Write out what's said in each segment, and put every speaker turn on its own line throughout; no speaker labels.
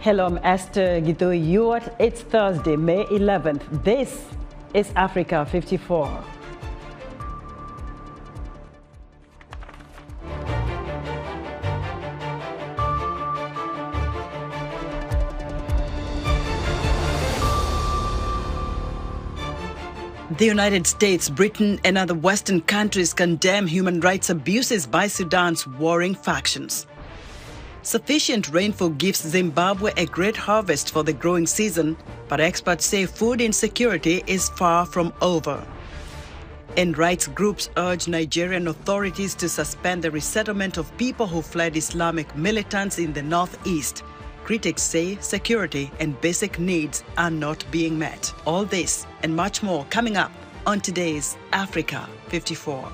Hello, I'm Esther Gidoi. It's Thursday, May 11th. This is Africa 54. The United States, Britain and other Western countries condemn human rights abuses by Sudan's warring factions. Sufficient rainfall gives Zimbabwe a great harvest for the growing season, but experts say food insecurity is far from over. And rights groups urge Nigerian authorities to suspend the resettlement of people who fled Islamic militants in the northeast. Critics say security and basic needs are not being met. All this and much more coming up on today's Africa 54.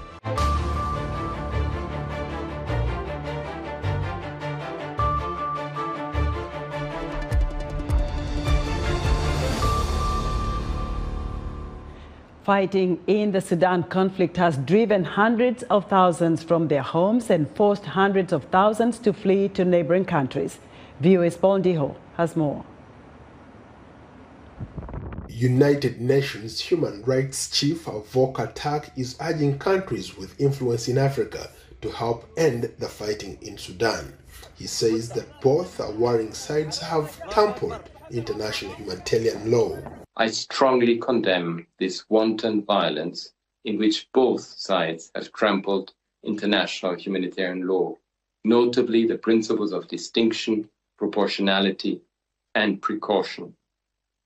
Fighting in the Sudan conflict has driven hundreds of thousands from their homes and forced hundreds of thousands to flee to neighboring countries. VOA's Paul Ndiho has more.
United Nations Human Rights Chief Volker Turk is urging countries with influence in Africa to help end the fighting in Sudan. He says that both warring sides have trampled international humanitarian law.
I strongly condemn this wanton violence in which both sides have trampled international humanitarian law, notably the principles of distinction, proportionality, and precaution.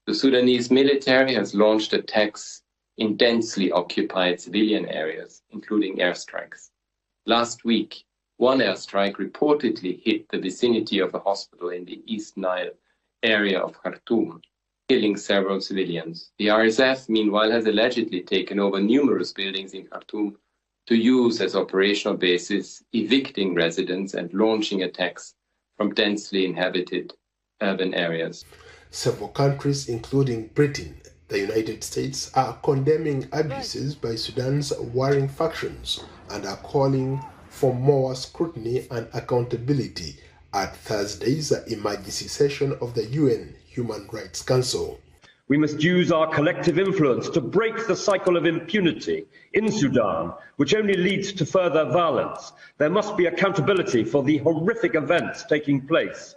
The Sudanese military has launched attacks in densely occupied civilian areas, including airstrikes. Last week, one airstrike reportedly hit the vicinity of a hospital in the East Nile area of Khartoum, killing several civilians. The RSF, meanwhile, has allegedly taken over numerous buildings in Khartoum to use as operational bases, evicting residents and launching attacks from densely inhabited urban areas.
Several countries, including Britain, the United States, are condemning abuses by Sudan's warring factions and are calling for more scrutiny and accountability at Thursday's emergency session of the UN Human Rights Council.
We must use our collective influence to break the cycle of impunity in Sudan, which only leads to further violence. There must be accountability for the horrific events taking place.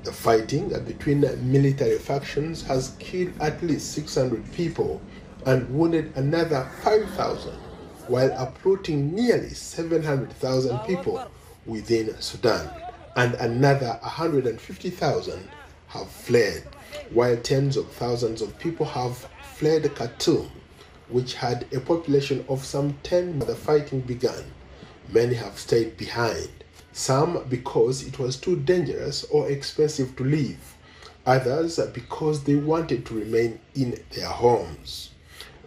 The fighting between military factions has killed at least 600 people and wounded another 5,000, while uprooting nearly 700,000 people within Sudan, and another 150,000 have fled, while tens of thousands of people have fled Khartoum, which had a population of some 10 when the fighting began. Many have stayed behind, some because it was too dangerous or expensive to leave, others because they wanted to remain in their homes.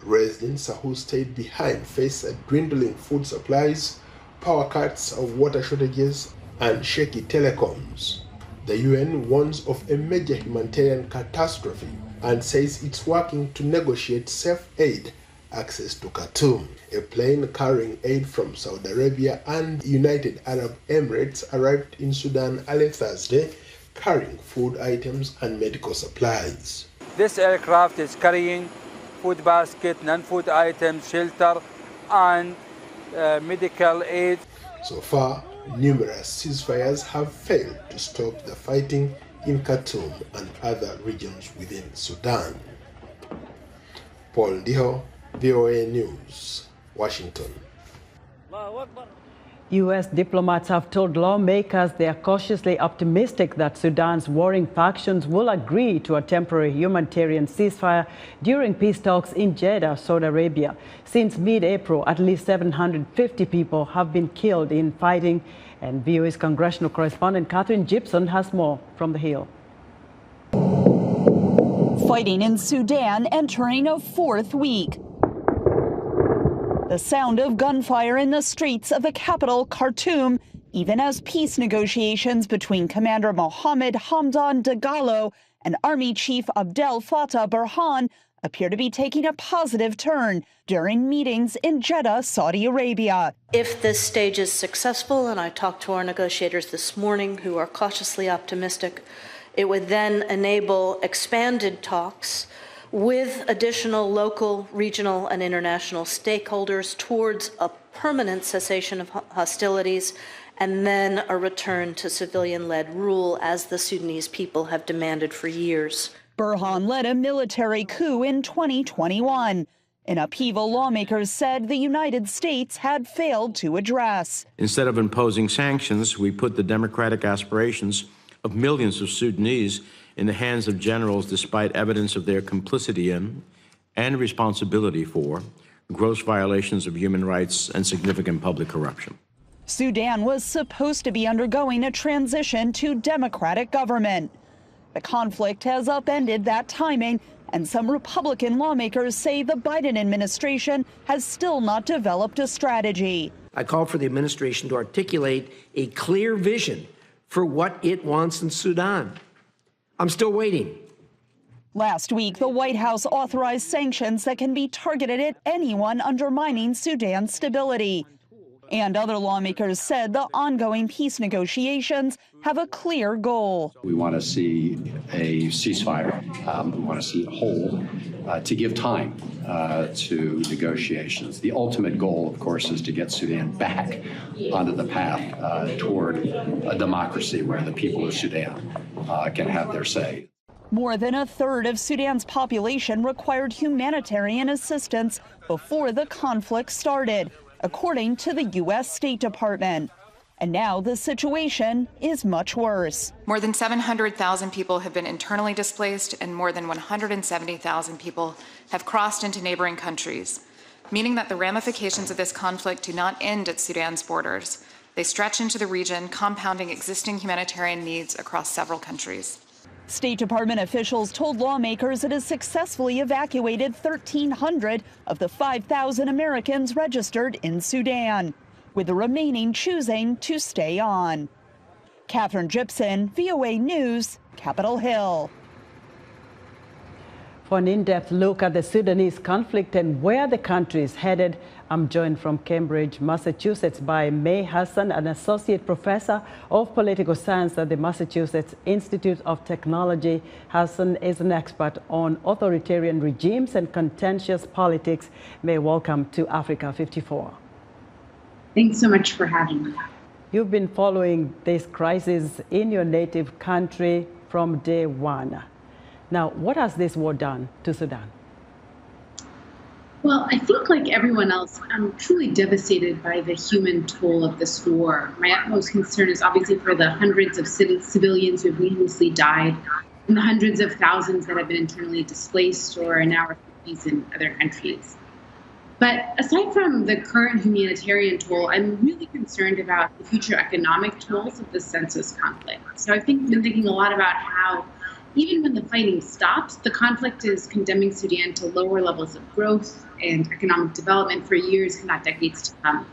Residents who stayed behind face dwindling food supplies, power cuts, water shortages, and shaky telecoms. The UN warns of a major humanitarian catastrophe and says it's working to negotiate safe aid access to Khartoum. A plane carrying aid from Saudi Arabia and United Arab Emirates arrived in Sudan early Thursday, carrying food items and medical supplies.
This aircraft is carrying food basket, non-food items, shelter, and medical aid.
So far, numerous ceasefires have failed to stop the fighting in Khartoum and other regions within Sudan. Paul Ndiho, VOA News, Washington.
U.S. diplomats have told lawmakers they are cautiously optimistic that Sudan's warring factions will agree to a temporary humanitarian ceasefire during peace talks in Jeddah, Saudi Arabia. Since mid-April, at least 750 people have been killed in fighting, and VOA's congressional correspondent Catherine Gibson has more from the Hill.
Fighting in Sudan entering a fourth week. The sound of gunfire in the streets of the capital, Khartoum, even as peace negotiations between Commander Mohammed Hamdan Dagalo and Army Chief Abdel Fattah Burhan appear to be taking a positive turn during meetings in Jeddah, Saudi Arabia.
If this stage is successful, and I talked to our negotiators this morning who are cautiously optimistic, it would then enable expanded talks with additional local, regional, and international stakeholders towards a permanent cessation of hostilities and then a return to civilian-led rule as the Sudanese people have demanded for years.
Burhan led a military coup in 2021, an upheaval lawmakers said the United States had failed to address.
Instead of imposing sanctions, we put the democratic aspirations of millions of Sudanese in the hands of generals despite evidence of their complicity in and responsibility for gross violations of human rights and significant public corruption.
Sudan was supposed to be undergoing a transition to democratic government. The conflict has upended that timing, and some Republican lawmakers say the Biden administration has still not developed a strategy.
I call for the administration to articulate a clear vision for what it wants in Sudan. I'm still waiting.
Last week, the White House authorized sanctions that can be targeted at anyone undermining Sudan's stability. And other lawmakers said the ongoing peace negotiations have a clear goal.
We want to see a ceasefire. We want to see a hold to give time to negotiations. The ultimate goal, of course, is to get Sudan back onto the path toward a democracy where the people of Sudan can have their say.
More than a third of Sudan's population required humanitarian assistance before the conflict started, according to the U.S. State Department. And now the situation is much worse.
More than 700,000 people have been internally displaced, and more than 170,000 people have crossed into neighboring countries, meaning that the ramifications of this conflict do not end at Sudan's borders. They stretch into the region, compounding existing humanitarian needs across several countries.
State Department officials told lawmakers it has successfully evacuated 1,300 of the 5,000 Americans registered in Sudan, with the remaining choosing to stay on. Catherine Gibson, VOA News, Capitol Hill.
For an in-depth look at the Sudanese conflict and where the country is headed, I'm joined from Cambridge, Massachusetts by May Hassan, an associate professor of political science at the Massachusetts Institute of Technology. Hassan is an expert on authoritarian regimes and contentious politics. May, welcome to Africa 54.
Thanks so much for having me.
You've been following this crisis in your native country from day one. Now, what has this war done to Sudan?
Well, I think like everyone else, I'm truly devastated by the human toll of this war. My utmost concern is obviously for the hundreds of civilians who have needlessly died and the hundreds of thousands that have been internally displaced or are now refugees in other countries. But aside from the current humanitarian toll, I'm really concerned about the future economic tolls of the census conflict. So I've been thinking a lot about how even when the fighting stops, the conflict is condemning Sudan to lower levels of growth and economic development for years, if not decades to come.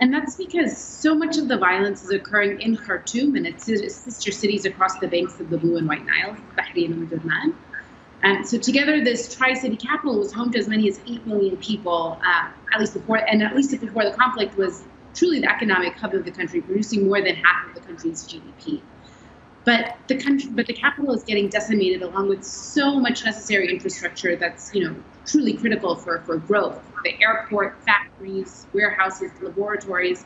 And that's because so much of the violence is occurring in Khartoum and its sister cities across the banks of the Blue and White Nile, Bahrain and Jordan. And so together, this tri-city capital was home to as many as 8 million people, at least before the conflict, was truly the economic hub of the country, producing more than half of the country's GDP. But the capital is getting decimated along with so much necessary infrastructure that's, truly critical for growth. The airport, factories, warehouses, laboratories.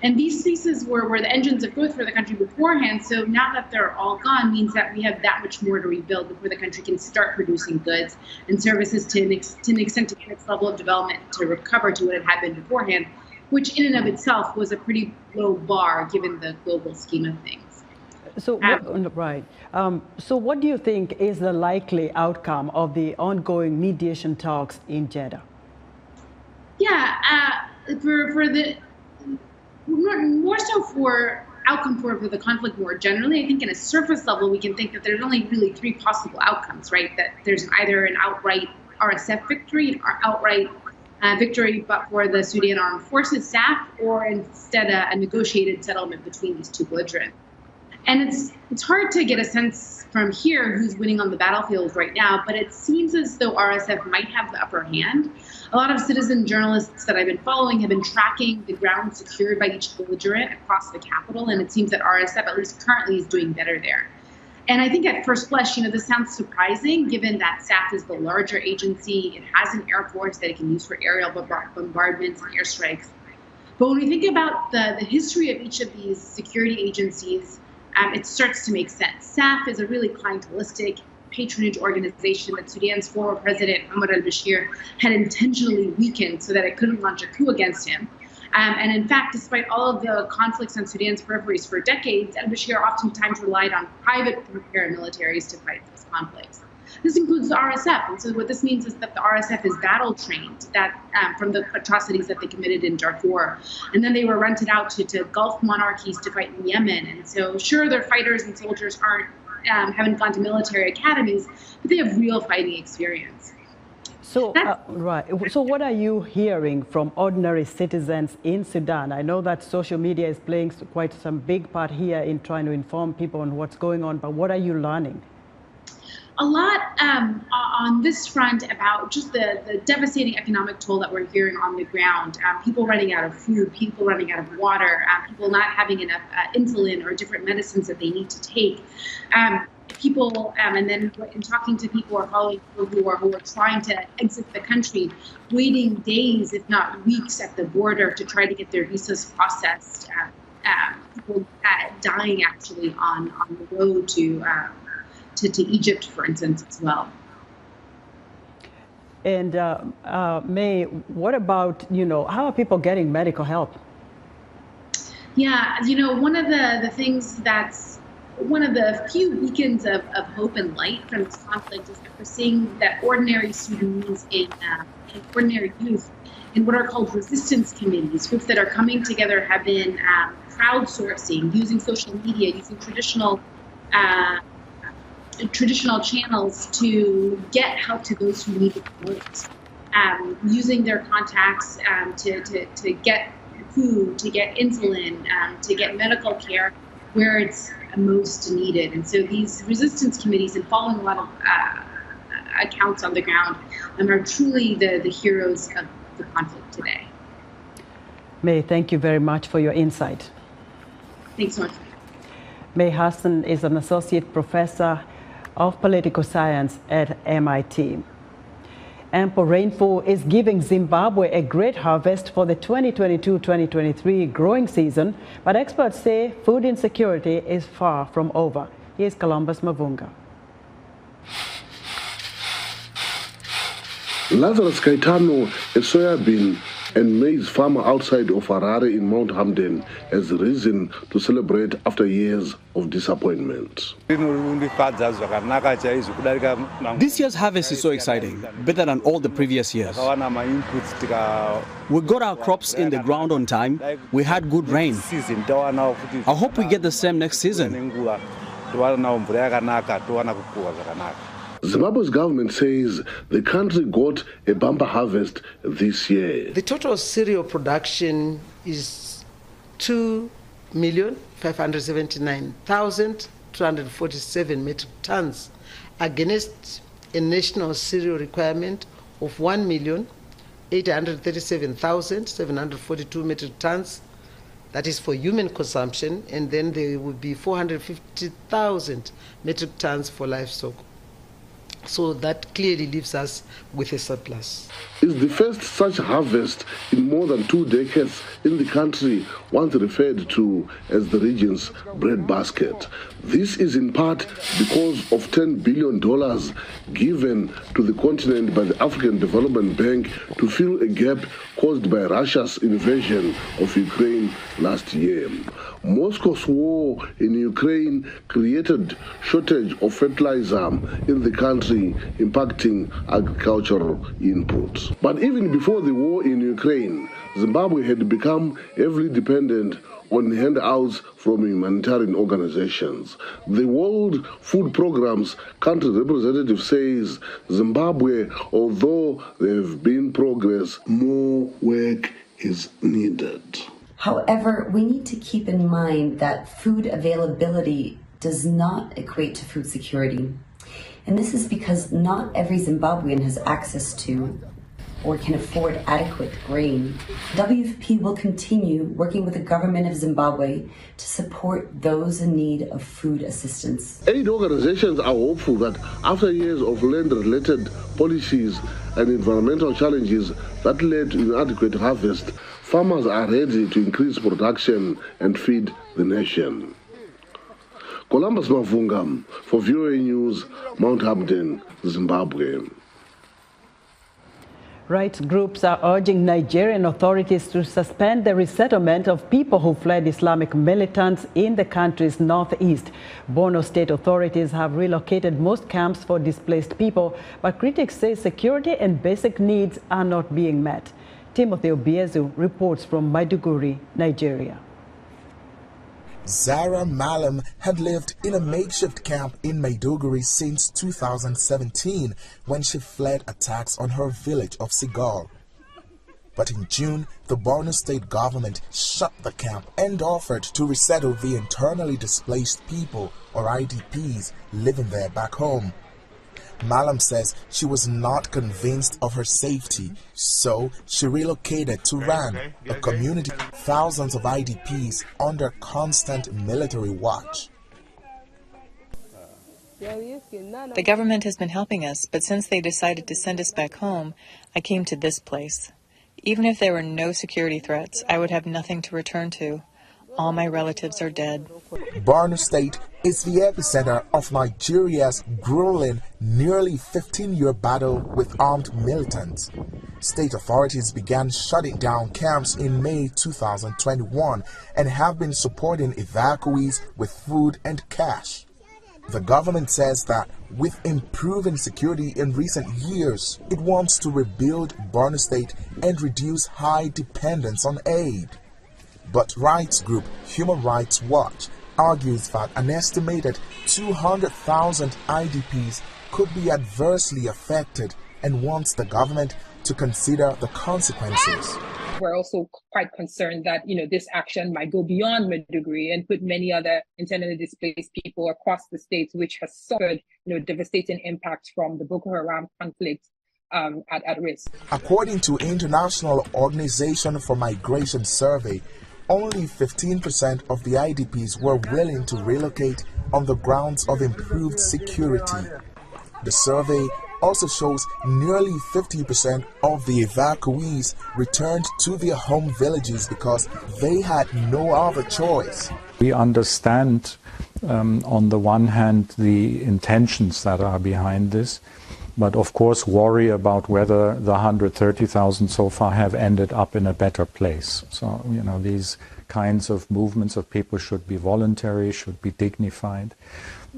And these spaces were the engines of growth for the country beforehand. So now that they're all gone means that we have that much more to rebuild before the country can start producing goods and services to an extent to the next level of development to recover to what it had been beforehand, which in and of itself was a pretty low bar given the global scheme of things.
So, so what do you think is the likely outcome of the ongoing mediation talks in Jeddah?
Yeah, more so for outcome for the conflict more generally, I think in a surface level, we can think that there's only really three possible outcomes, right? That there's either an outright RSF victory or outright victory but for the Sudan Armed Forces staff, or instead a negotiated settlement between these two belligerents. And it's hard to get a sense from here who's winning on the battlefield right now, but it seems as though RSF might have the upper hand. A lot of citizen journalists that I've been following have been tracking the ground secured by each belligerent across the capital, and it seems that RSF, at least currently, is doing better there. And I think at first blush, this sounds surprising, given that SAF is the larger agency. It has an air force that it can use for aerial bombardments and airstrikes. But when we think about the history of each of these security agencies, it starts to make sense. SAF is a really clientelistic patronage organization that Sudan's former president, Omar al-Bashir, had intentionally weakened so that it couldn't launch a coup against him. And in fact, despite all of the conflicts on Sudan's peripheries for decades, al-Bashir oftentimes relied on private paramilitaries to fight these conflicts. This includes the RSF. And so what this means is that the RSF is battle trained from the atrocities that they committed in Darfur. And then they were rented out to Gulf monarchies to fight in Yemen. And so sure, their fighters and soldiers haven't gone to military academies, but they have real fighting experience.
So, right. So what are you hearing from ordinary citizens in Sudan? I know that social media is playing quite some big part here in trying to inform people on what's going on, but what are you learning?
A lot on this front about just the devastating economic toll that we're hearing on the ground. People running out of food, people running out of water, people not having enough insulin or different medicines that they need to take. People, and then in talking to people or following people who are trying to exit the country, waiting days, if not weeks, at the border to try to get their visas processed. People dying actually on the road to Egypt, for instance, as well.
And May, what about, how are people getting medical help?
Yeah, one of the things that's one of the few beacons of hope and light from this conflict is that we're seeing that ordinary Sudanese and ordinary youth in what are called resistance committees, groups that are coming together, have been crowdsourcing, using social media, using traditional channels to get help to those who need it most, using their contacts to get food, to get insulin, to get medical care where it's most needed. And so these resistance committees, and following a lot of accounts on the ground, are truly the heroes of the conflict today.
May, thank you very much for your insight.
Thanks so much.
May Hassan is an associate professor of political science at MIT. Ample rainfall is giving Zimbabwe a great harvest for the 2022-2023 growing season, but experts say food insecurity is far from over. Here's Columbus Mavunga.
Lazarus Caetano, a soybean and maize farmer outside of Harare in Mount Hamden, has risen to celebrate after years of disappointment.
This year's harvest is so exciting, better than all the previous years. We got our crops in the ground on time. We had good rain. I hope we get the same next season.
Zimbabwe's government says the country got a bumper harvest this year.
The total cereal production is 2,579,247 metric tons against a national cereal requirement of 1,837,742 metric tons. That is for human consumption, and then there would be 450,000 metric tons for livestock. So that clearly leaves us with a surplus.
It's the first such harvest in more than 2 decades in the country, once referred to as the region's breadbasket. This is in part because of $10 billion given to the continent by the African Development Bank to fill a gap caused by Russia's invasion of Ukraine last year. Moscow's war in Ukraine created shortage of fertilizer in the country, impacting agricultural inputs. But even before the war in Ukraine, Zimbabwe had become heavily dependent on handouts from humanitarian organizations. The World Food Programme's country representative says Zimbabwe, although there have been progress, more work is needed.
However, we need to keep in mind that food availability does not equate to food security. And this is because not every Zimbabwean has access to or can afford adequate grain. WFP will continue working with the government of Zimbabwe to support those in need of food assistance.
Aid organizations are hopeful that after years of land-related policies and environmental challenges that led to inadequate harvest, farmers are ready to increase production and feed the nation. Columbus Mavunga for VOA News, Mount Hampden, Zimbabwe.
Rights groups are urging Nigerian authorities to suspend the resettlement of people who fled Islamic militants in the country's northeast. Borno state authorities have relocated most camps for displaced people, but critics say security and basic needs are not being met. Timothy Obiezu reports from Maiduguri, Nigeria.
Zara Malam had lived in a makeshift camp in Maiduguri since 2017 when she fled attacks on her village of Sigal. But in June, the Borno state government shut the camp and offered to resettle the internally displaced people, or IDPs, living there back home. Malam says she was not convinced of her safety, so she relocated to Ran, a community of thousands of IDPs under constant military watch.
The government has been helping us, but since they decided to send us back home, I came to this place. Even if there were no security threats, I would have nothing to return to. All my relatives are dead.
Borno State is the epicenter of Nigeria's grueling, nearly 15-year battle with armed militants. State authorities began shutting down camps in May 2021 and have been supporting evacuees with food and cash. The government says that with improving security in recent years, it wants to rebuild Borno State and reduce high dependence on aid. But rights group Human Rights Watch argues that an estimated 200,000 IDPs could be adversely affected and wants the government to consider the consequences.
We're also quite concerned that, this action might go beyond Maiduguri and put many other internally displaced people across the states, which has suffered, devastating impacts from the Boko Haram conflict at risk.
According to International Organization for Migration survey, only 15% of the IDPs were willing to relocate on the grounds of improved security. The survey also shows nearly 50% of the evacuees returned to their home villages because they had no other choice.
We understand, on the one hand, the intentions that are behind this, but of course worry about whether the 130,000 so far have ended up in a better place. So, these kinds of movements of people should be voluntary, should be dignified,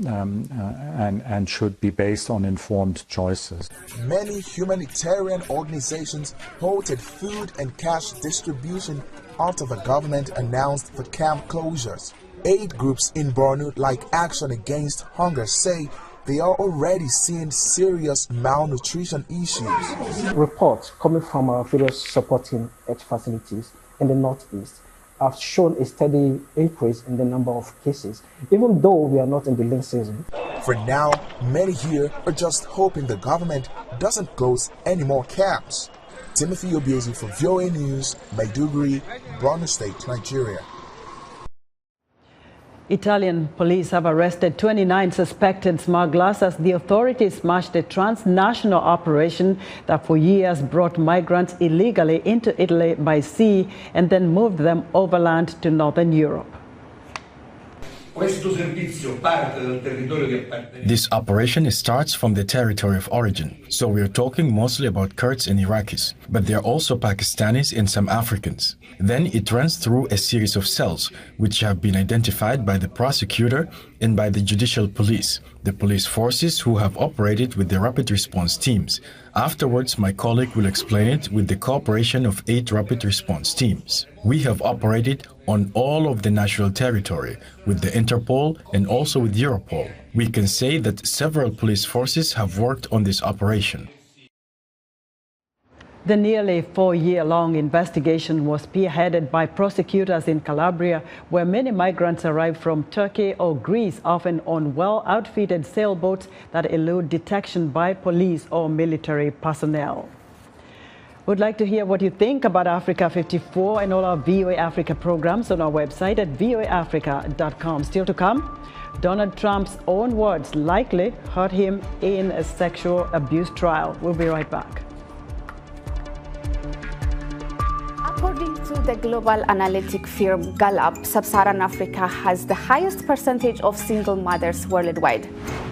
and should be based on informed choices.
Many humanitarian organizations halted food and cash distribution after the government announced the camp closures. Aid groups in Borno, like Action Against Hunger, say they are already seeing serious malnutrition issues.
Reports coming from our various supporting aid facilities in the Northeast have shown a steady increase in the number of cases, even though we are not in the lean season.
For now, many here are just hoping the government doesn't close any more camps. Timothy Obiezu for VOA News, Maiduguri, Borno State, Nigeria.
Italian police have arrested 29 suspected smugglers as the authorities smashed a transnational operation that for years brought migrants illegally into Italy by sea and then moved them overland to northern Europe.
This operation starts from the territory of origin, so we are talking mostly about Kurds and Iraqis, but there are also Pakistanis and some Africans. Then it runs through a series of cells, which have been identified by the prosecutor and by the judicial police, the police forces who have operated with the rapid response teams. Afterwards, my colleague will explain it with the cooperation of 8 rapid response teams. We have operated on all of the national territory, with the Interpol and also with Europol. We can say that several police forces have worked on this operation.
The nearly 4-year-long investigation was spearheaded by prosecutors in Calabria, where many migrants arrive from Turkey or Greece, often on well-outfitted sailboats that elude detection by police or military personnel. We'd like to hear what you think about Africa 54 and all our VOA Africa programs on our website at voaafrica.com. Still to come, Donald Trump's own words likely hurt him in a sexual abuse trial. We'll be right back.
According to the global analytic firm Gallup, Sub-Saharan Africa has the highest percentage of single mothers worldwide.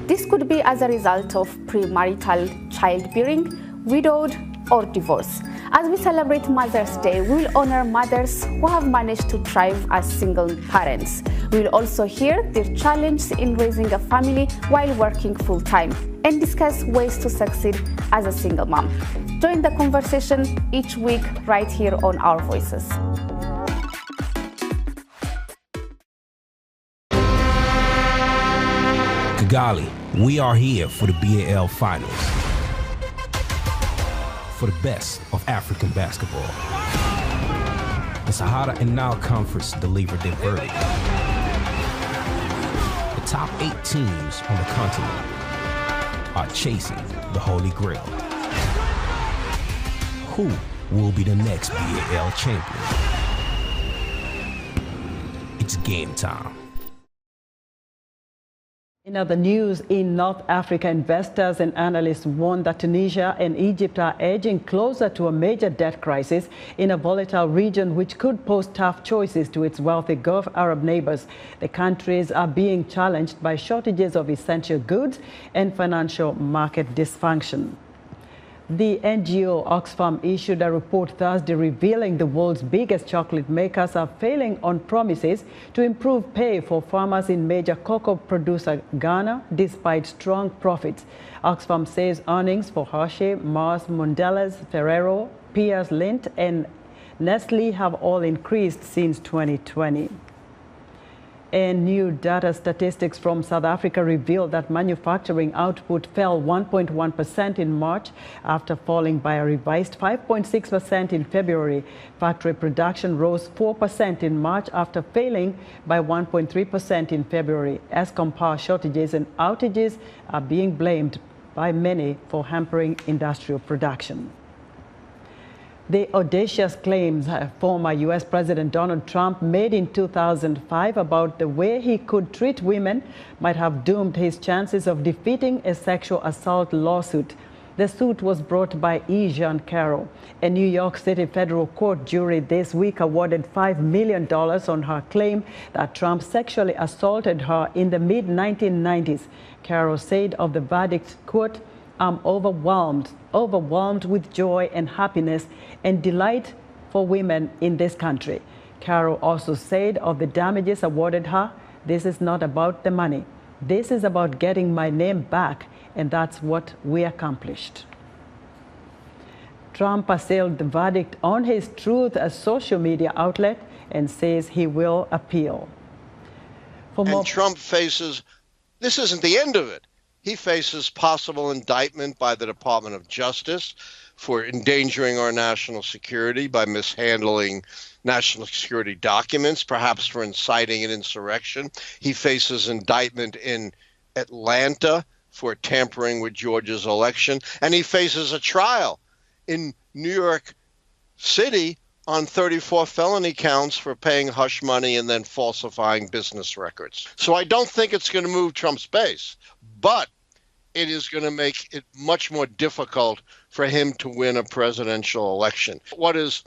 This could be as a result of premarital childbearing, widowed, or divorce. As we celebrate Mother's Day, we will honor mothers who have managed to thrive as single parents. We will also hear their challenge in raising a family while working full-time and discuss ways to succeed as a single mom. Join the conversation each week right here on Our Voices.
Kigali, we are here for the BAL Finals. For the best of African basketball. The Sahara and Nile Conference delivered their verdict. The top 8 teams on the continent are chasing the Holy Grail. Who will be the next BAL champion? It's game time.
In other news, in North Africa, investors and analysts warn that Tunisia and Egypt are edging closer to a major debt crisis in a volatile region which could pose tough choices to its wealthy Gulf Arab neighbors. The countries are being challenged by shortages of essential goods and financial market dysfunction. The NGO Oxfam issued a report Thursday revealing the world's biggest chocolate makers are failing on promises to improve pay for farmers in major cocoa producer Ghana despite strong profits. Oxfam says earnings for Hershey, Mars, Mondelez, Ferrero, Piers Lindt and Nestle have all increased since 2020. And new data statistics from South Africa revealed that manufacturing output fell 1.1% in March after falling by a revised 5.6% in February. Factory production rose 4% in March after failing by 1.3% in February. Eskom power shortages and outages are being blamed by many for hampering industrial production. The audacious claims former U.S. President Donald Trump made in 2005 about the way he could treat women might have doomed his chances of defeating a sexual assault lawsuit. The suit was brought by E. Jean Carroll. A New York City federal court jury this week awarded $5 million on her claim that Trump sexually assaulted her in the mid-1990s. Carroll said of the verdict, quote, "I'm overwhelmed with joy and happiness and delight for women in this country." Carroll also said of the damages awarded her, "This is not about the money. This is about getting my name back, and that's what we accomplished." Trump assailed the verdict on his Truth, a social media outlet, and says he will appeal.
And Trump faces, this isn't the end of it. He faces possible indictment by the Department of Justice for endangering our national security by mishandling national security documents, perhaps for inciting an insurrection. He faces indictment in Atlanta for tampering with Georgia's election, and he faces a trial in New York City on 34 felony counts for paying hush money and then falsifying business records. So I don't think it's going to move Trump's base, but it is going to make it much more difficult for him to win a presidential election. What is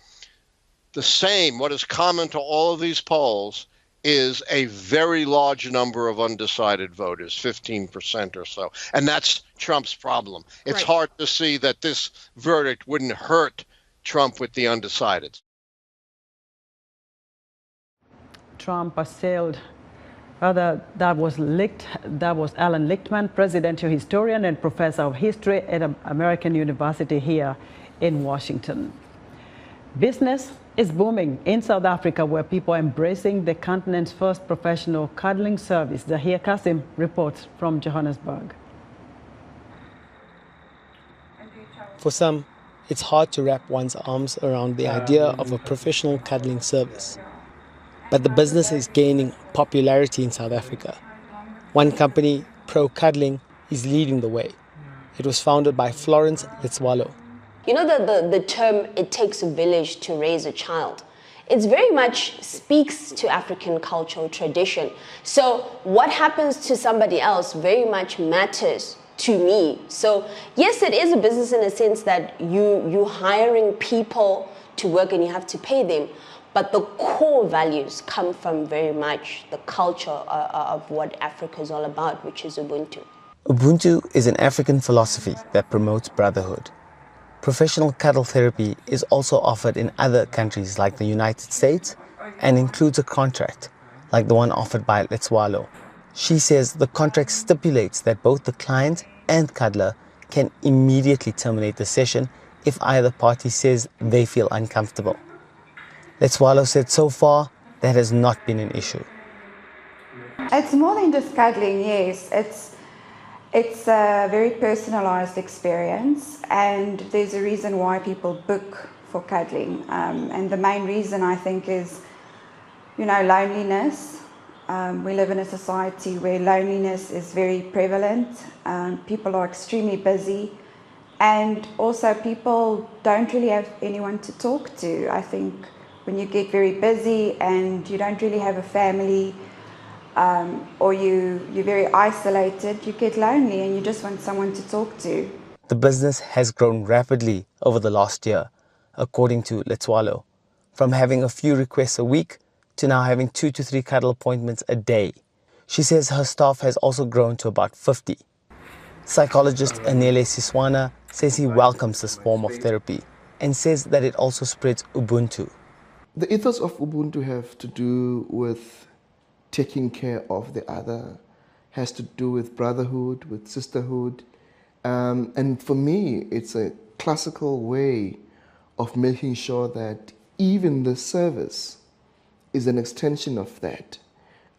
the same, what is common to all of these polls is a very large number of undecided voters, 15% or so. And that's Trump's problem. It's hard to see that this verdict wouldn't hurt Trump with the undecideds.
Trump assailed that was Alan Lichtman, presidential historian and professor of history at American University here in Washington. Business is booming in South Africa, where people are embracing the continent's first professional cuddling service. Zahir Kasim reports from Johannesburg.
For some,
it's hard to wrap one's arms around the idea of a professional cuddling service. But the business is gaining popularity in South Africa. One company, Pro Cuddling, is leading the way. It was founded by Florence Letswalo.
You know the term, it takes a village to raise a child. It very much speaks to African cultural tradition. So what happens to somebody else very much matters to me. So yes, it is a business in a sense that you're hiring people to work and you have to pay them. But the core values come from very much the culture of what Africa is all about, which is Ubuntu.
Ubuntu is an African philosophy that promotes brotherhood. Professional cuddle therapy is also offered in other countries like the United States and includes a contract, like the one offered by Letswalo. She says the contract stipulates that both the client and cuddler can immediately terminate the session if either party says they feel uncomfortable. Letswalo said so far that has not been an issue.
It's more than just cuddling, yes. It's a very personalized experience, and there's a reason why people book for cuddling. And the main reason, I think, is, loneliness. We live in a society where loneliness is very prevalent. People are extremely busy, and also people don't really have anyone to talk to. I think when you get very busy and you don't really have a family, or you're very isolated, you get lonely and you just want someone to talk to.
The business has grown rapidly over the last year, according to Letswalo, from having a few requests a week to now having 2 to 3 cuddle appointments a day. She says her staff has also grown to about 50. Psychologist Anele Siswana says he welcomes this form of therapy and says that it also spreads Ubuntu.
The ethos of Ubuntu have to do with taking care of the other, has to do with brotherhood, with sisterhood. And for me, it's a classical way of making sure that even the service is an extension of that.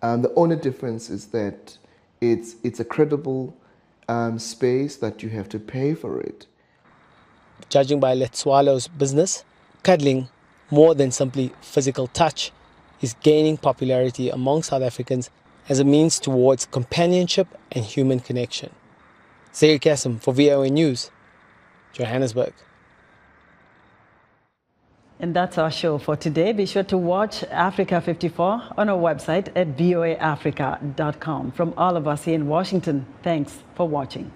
The only difference is that it's a credible space that you have to pay for it.
Judging by Letswalo's business, cuddling, more than simply physical touch, is gaining popularity among South Africans as a means towards companionship and human connection. Zaire Kassim for VOA News, Johannesburg.
And that's our show for today. Be sure to watch Africa 54 on our website at voaafrica.com. From all of us here in Washington, thanks for watching.